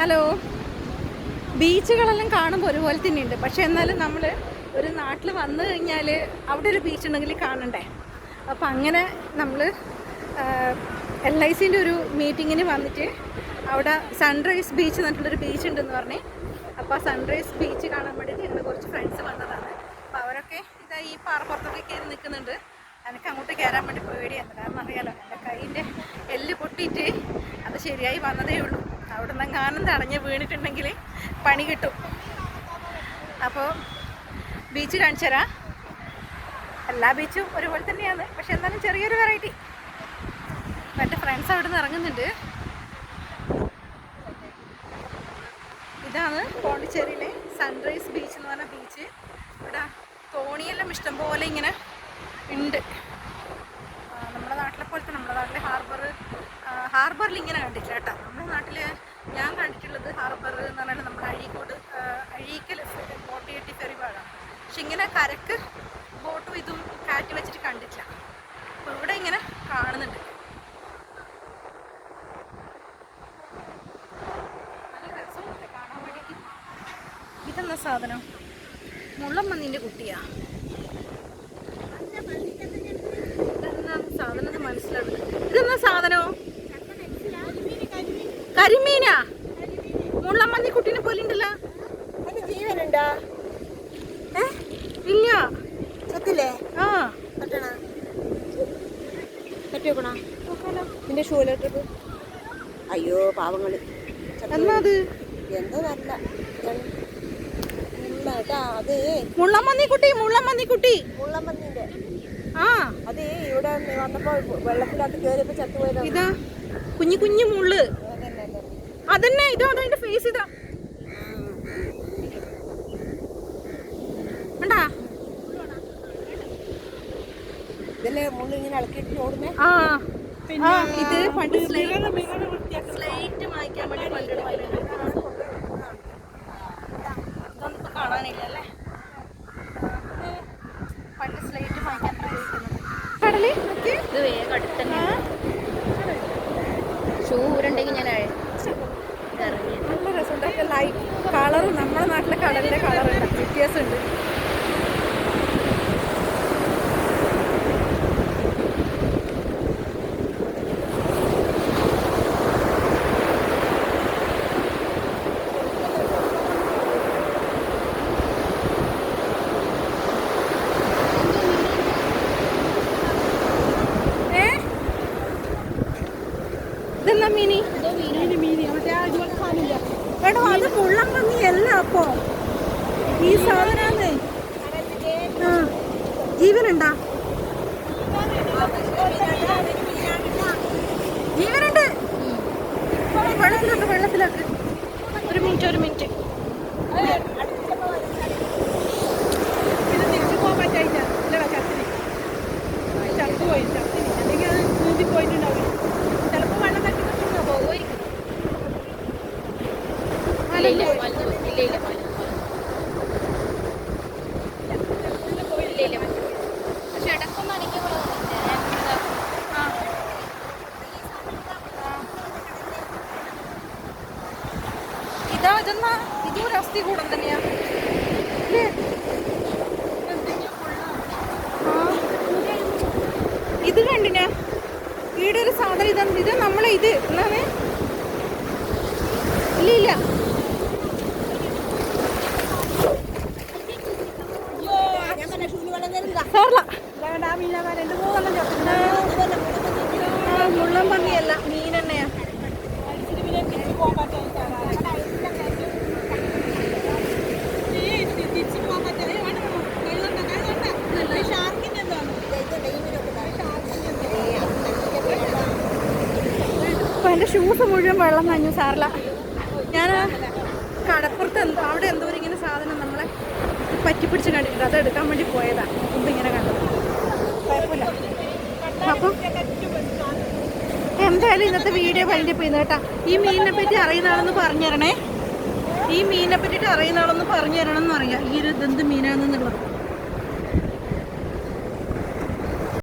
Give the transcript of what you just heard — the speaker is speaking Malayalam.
ഹലോ. ബീച്ചുകളെല്ലാം കാണുമ്പോൾ ഒരുപോലെ തന്നെയുണ്ട്. പക്ഷേ എന്നാലും നമ്മൾ ഒരു നാട്ടിൽ വന്നു കഴിഞ്ഞാൽ അവിടെ ഒരു ബീച്ച് ഉണ്ടെങ്കിൽ കാണണ്ടേ. അപ്പം അങ്ങനെ നമ്മൾ LICൻ്റെ ഒരു മീറ്റിങ്ങിന് വന്നിട്ട് അവിടെ സൺറൈസ് ബീച്ച് എന്നിട്ടുള്ളൊരു ബീച്ച് ഉണ്ടെന്ന് പറഞ്ഞ്, അപ്പോൾ ആ സൺറൈസ് ബീച്ച് കാണാൻ വേണ്ടിയിട്ട് ഞങ്ങൾ കുറച്ച് ഫ്രണ്ട്സ് വന്നതാണ്. അപ്പോൾ അവരൊക്കെ ഇതാ ഈ പാറപ്പുറത്തൊക്കെ കയറി നിൽക്കുന്നുണ്ട്. എനിക്ക് അങ്ങോട്ട് കയറാൻ വേണ്ടി പേടിയാണ്. കാരണം അറിയാലോ, എൻ്റെ കൈയിൻ്റെ എല്ല് പൊട്ടിയിട്ട് അത് ശരിയായി വന്നതേ ഉള്ളൂ. അവിടെ നിന്ന് കാനം തടഞ്ഞ് വീണിട്ടുണ്ടെങ്കിൽ പണി കിട്ടും. അപ്പോൾ ബീച്ച് കാണിച്ചു തരാം. എല്ലാ ബീച്ചും ഒരുപോലെ തന്നെയാണ്, പക്ഷെ എന്നാലും ചെറിയൊരു വെറൈറ്റി. എൻ്റെ ഫ്രണ്ട്സ് അവിടെ നിന്ന് ഇറങ്ങുന്നുണ്ട്. ഇതാണ് പോണ്ടിച്ചേരിയിലെ സൺറൈസ് ബീച്ച് എന്ന് പറഞ്ഞ ബീച്ച്. ഇവിടെ തോണിയെല്ലാം ഇഷ്ടം പോലെ ഇങ്ങനെ ഉണ്ട്. നമ്മുടെ നാട്ടിലെ പോലത്തെ, നമ്മുടെ നാട്ടിലെ ഹാർബറിൽ ഇങ്ങനെ കണ്ടിട്ടില്ല കേട്ടോ. നമ്മുടെ നാട്ടിൽ ഞാൻ കണ്ടിട്ടുള്ളത് ഹാർബർ എന്ന് പറഞ്ഞാൽ നമ്മുടെ അഴീക്കൽ ബോട്ട് കെട്ടി ഫെറി പാടാണ്. പക്ഷെ ഇങ്ങനെ കരക്ക് ബോട്ടും ഇതും കാറ്റ് വെച്ചിട്ട് കണ്ടിട്ടില്ല. അപ്പോൾ ഇവിടെ ഇങ്ങനെ കാണുന്നുണ്ട്. നല്ല രസമുണ്ട് കാണാൻ വേണ്ടിയിട്ട്. ഇതെന്നാ സാധനം? മുള്ളമ്മന്നീൻ്റെ കുട്ടിയാ. ഇതെന്നാ സാധനം മനസ്സിലാവില്ല. ഇതെന്നാ സാധനോ? കരിമീനാ? മുള്ളമ്മന്നി കുട്ടീനെ പോലെ ഉണ്ടല്ലോ. ജീവനുണ്ടോ? ഇല്ല. സത്തില്ലേ? ആ പറ്റിയോക്കണോ? നിന്റെ ഷൂലോട്ടത്. അയ്യോ പാവങ്ങള്. എന്നാ അത്? എന്തോ നല്ല അത് മുള്ളമ്മന്നി കുട്ടി. മുള്ളമ്മന്നിന്റെ. ആ അത് ഇവിടെ വന്നപ്പോ വെള്ളത്തിനകത്ത് കയറിയപ്പോ ചത്തുപോയത്. ഇതാ കുഞ്ഞു കുഞ്ഞു മുള്ള്. അതന്നെ. ഇതാ അതിന്റെ ഫേസ്. ഇതാ കണ്ടാ? ഇതല്ലേ മുള്ളു ഇങ്ങനെ ഇളക്കിയിട്ട് ഓടുന്നേ. ഇത് പണ്ട് സ്ലേറ്റ് മായ്ക്കാൻ വേണ്ടി പണ്ടിടുമായിരുന്നു. ഇതൊന്നും കാണാനില്ല അല്ലേ? പണ്ട് സ്ലേറ്റ് മായ്ക്കാൻ ഉപയോഗിക്കുന്നത്. കടല് ഇത് വേഗം അടുത്തന്നെ. ഷൂ ഉരുണ്ടെങ്കിൽ ഞാൻ ഇറങ്ങി. നല്ല രസമുണ്ട്. ലൈറ്റ് കളറും നമ്മുടെ നാട്ടിലെ കടലിൻ്റെ കളറുണ്ട്, വ്യത്യാസമുണ്ട്. ഇതെന്നാ മീനി? എടോ അത് മുള്ളമ്മന്നി അല്ല. അപ്പോ ഈ സാധനാണ്. ജീവനുണ്ടാ? ജീവനുണ്ട്. വെള്ളത്തിലാക്ക്. ഒരു മിനിറ്റ്. ഇത് തിരിച്ചു പോകാൻ പറ്റായില്ല. ഇല്ലടാ, ചത്തുപോയി. അല്ലെങ്കിൽ അത് നീന്തി പോയിട്ടുണ്ടാവില്ല. ചിലപ്പോൾ വെള്ളം തട്ടി പോകുമായിരിക്കും. ഇതും ഒരു അസ്ഥി കൂടം തന്നെയാ. ഇത് കണ്ടിനാ? ഈടെ ഒരു സാധനം ഇതാണ്. ഇത് നമ്മളെ ഇത് എന്താണ്? ഇല്ല മുള്ളം പന്നിയല്ല, മീൻ തന്നെയാ. അപ്പൊ എൻ്റെ ഷൂസ് മുഴുവൻ വെള്ളം നനഞ്ഞു. സാറില്ല, ഞാൻ കടപ്പുറത്ത് അവിടെ എന്തോ ഇങ്ങനെ സാധനം നമ്മളെ പറ്റിപ്പിടിച്ച് കണ്ടിട്ടുണ്ട്. അത് എടുക്കാൻ വേണ്ടി പോയതാണ്. മുമ്പ് ഇങ്ങനെ കണ്ടത്. കുഴപ്പമില്ല. അപ്പം എന്തായാലും ഇന്നത്തെ വീഡിയോ കഴിഞ്ഞ് പോയി കേട്ടാ. ഈ മീനിനെ പറ്റി അറിയുന്ന ആളൊന്ന് പറഞ്ഞു തരണേ. ഈ മീനിനെ പറ്റിയിട്ട് അറിയുന്ന ആളൊന്ന് പറഞ്ഞു തരണം എന്ന് പറയാം. ഈ ഒരു ഇതെന്ത് മീനാണെന്നുള്ളത്.